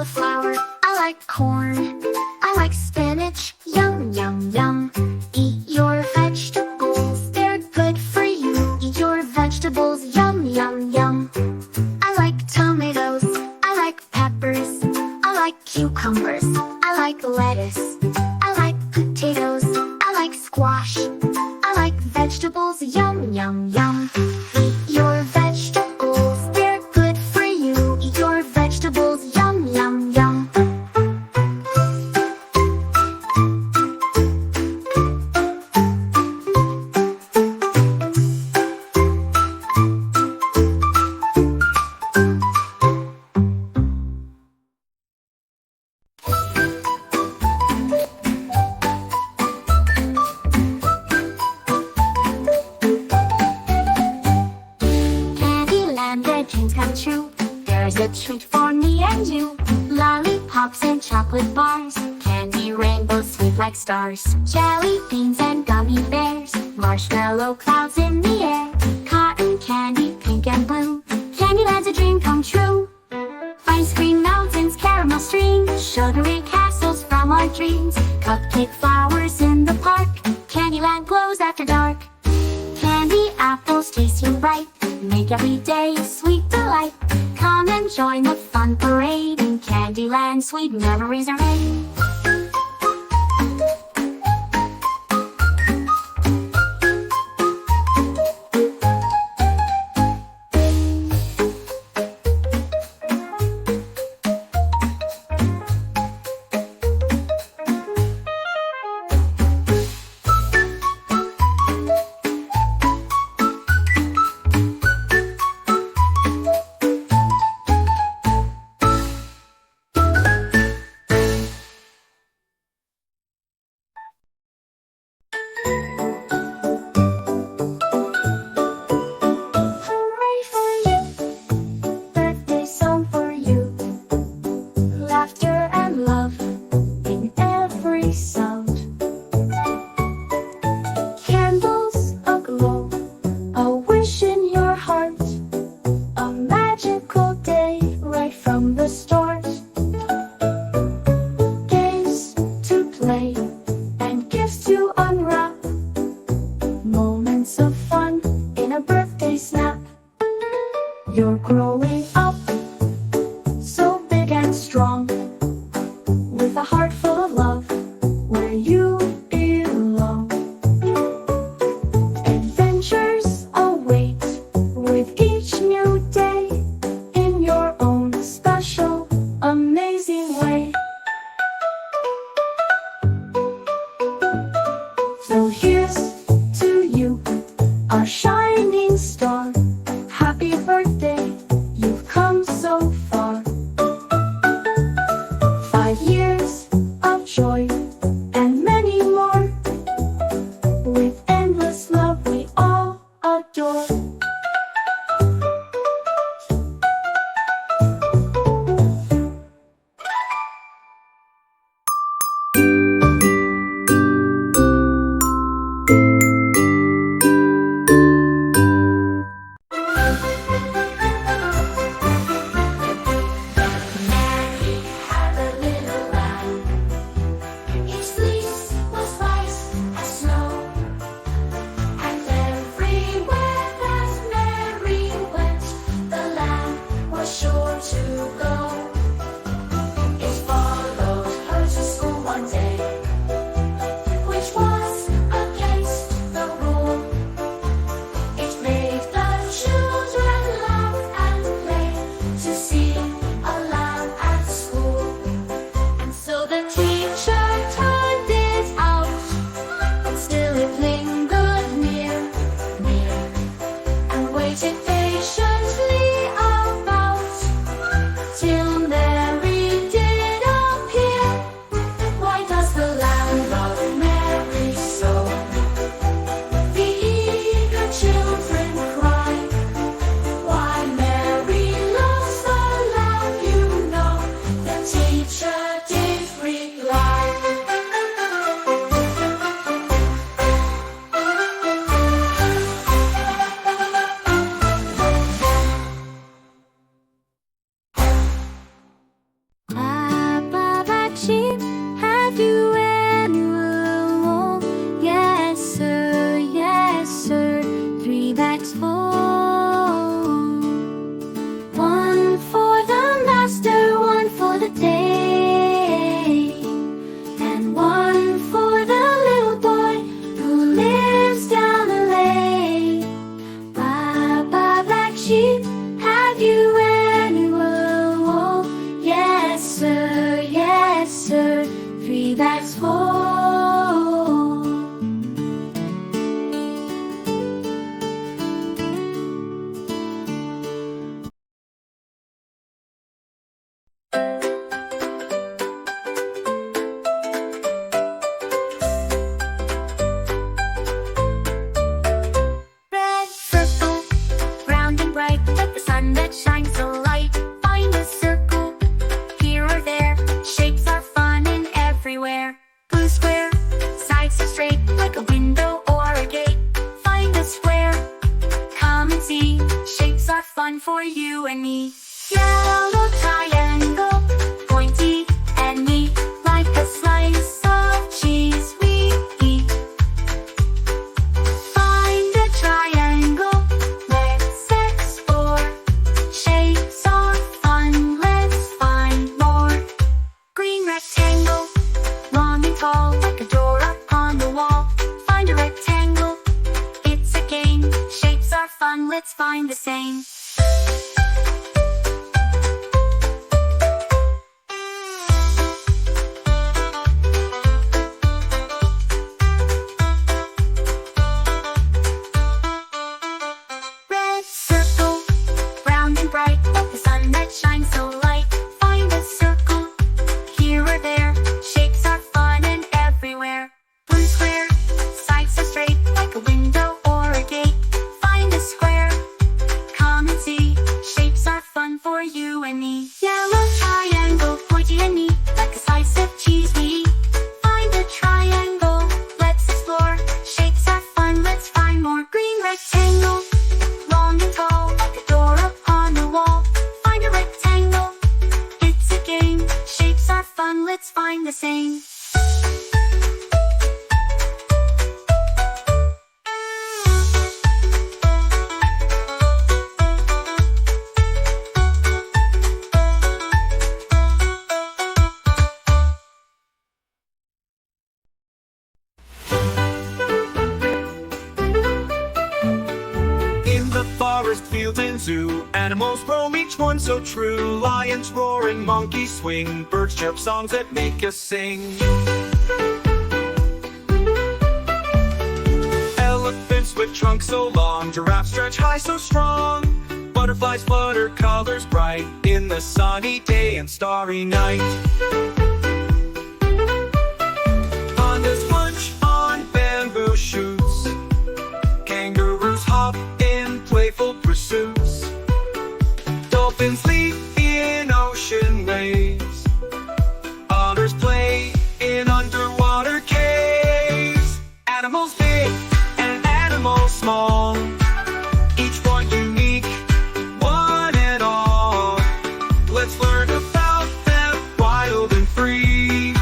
cauliflower. I like corn. I like spinach. Yum, yum, yum. Eat your vegetables, they're good for you. Eat your vegetables, yum, yum, yum. I like tomatoes. I like peppers. I like cucumbers. I like lettuce. I like potatoes. I like squash. I like vegetables, yum, yum, yum. Eat your vegetables, they're good for you. Eat your vegetables, yum, yum, yum. Candyland, where dreams come true. There's a treat for me and you. Lollipops and chocolate bars. Candy rainbows sweet like stars. Jelly beans and gummy bears. Marshmallow clouds in the air. Cotton candy, pink and blue. Candyland's a dream come true. Ice cream mountains, caramel streams. Sugary castles from our dreams. Cupcake flowers in the park. Candyland glows after dark. Candy apples tasting bright. Make every day a sweet delight. Come and join the fun parade. In Candyland, sweet memories are made. Hooray for you, birthday song for you. Laughter and love in every sound. Candles aglow, a wish in your heart. A magical day right from the start. Games to play and gifts to unwrap. Moments of fun in a birthday snap. You're growing up, so big and strong, with a heart full of love, where you belong. Adventures await with each new day, in your own special, amazing way. So here's to you, our shining star. Happy birthday, you've come so far. 5 years sheep. Have you any wool? Yes, sir, yes, sir. 3 bags full. 1 for the master, 1 for the day, and 1 for the little boy who lives down the lane. Bye-bye, black sheep. Have you any wool? Yes, sir, yes, sir. 3 bags full. Red circle, round and bright, like the sun that shines so light. Find a circle, here or there. Shapes are fun and everywhere. Blue square, sides are straight, like a window or a gate. Find a square, come and see. Shapes are fun for you and me. Yellow triangle, pointy and neat, like a slice of cheese we eat. Find a triangle, let's explore. Shapes are fun, let's find more. Green rectangle, long and tall, like a door up on the wall. Find a rectangle, it's a game. Shapes are fun, let's find the same. Red circle, round and bright, like the sun that shines so light. Find a circle, here or there. Shapes are fun and everywhere. Blue square, sides are straight, like a window or a gate. Find a square, come and see. Shapes are fun for you and me. Yellow triangle, pointy and neat, like a slice of cheese we eat. Find a triangle, let's explore. Shapes are fun, let's find more. Green rectangle, long and tall, like a door up on the wall. Find a rectangle, it's a game. Shapes are fun, let's find the same. In the forest, field and zoo, animals roam, each one so true. Lions roar and monkeys swing, birds chirp songs that make us sing. Elephants with trunks so long, giraffes stretch high so strong. Butterflies flutter colors bright, in the sunny day and starry night. Pandas munch on bamboo shoots, kangaroos hop in playful pursuits. Dolphins leap in ocean waves, otters play in underwater caves. Animals big and animals small, each one unique, one and all. Let's learn about them, wild and free,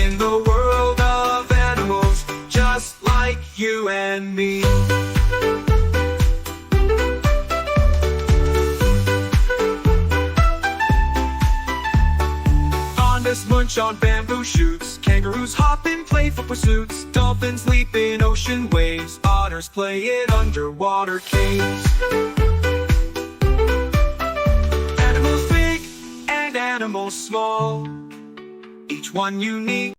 in the world of animals, just like you and me. Pandas munch on bamboo shoots, kangaroos hop in playful pursuits. Dolphins leap in ocean waves, otters play in underwater caves. Animals big and animals small, each one unique.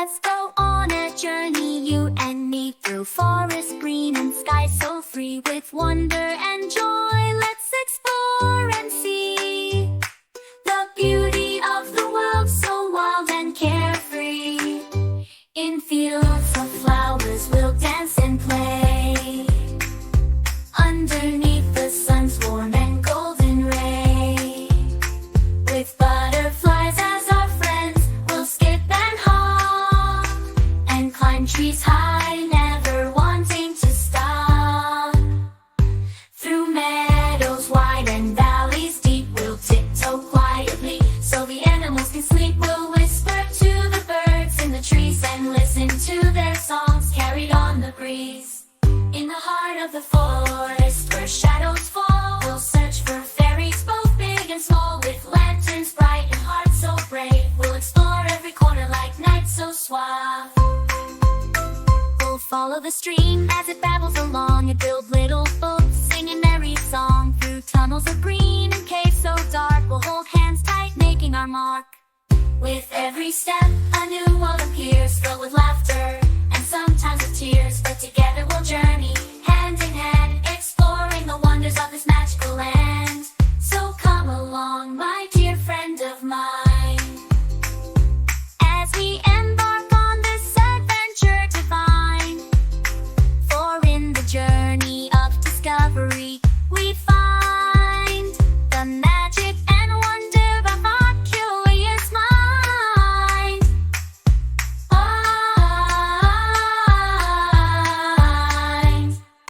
Let's go on a journey, you and me, through forest green and sky so free. With wonder and joy, let's explore and see the beauty of the world, so wild and carefree. In fields of flowers we'll dance and play, underneath the sun's warm and golden ray. With butterflies as our friends, we'll skip and hop and climb trees high, never wanting to stop. Through meadows wide and valleys deep, we'll tiptoe quietly so the animals can sleep. We'll whisper to the birds in the trees and listen to their songs carried on the breeze. In the heart of the forest where shadows fall, we'll search for fairies both big and small. With lanterns bright and hearts so brave, we'll explore every corner like knights so suave. We'll follow the stream as it babbles along and build little boats, sing a merry song through tunnels of green and caves so dark. We'll hold hands tight, making our mark. With every step, a new world appears, filled with laughter and sometimes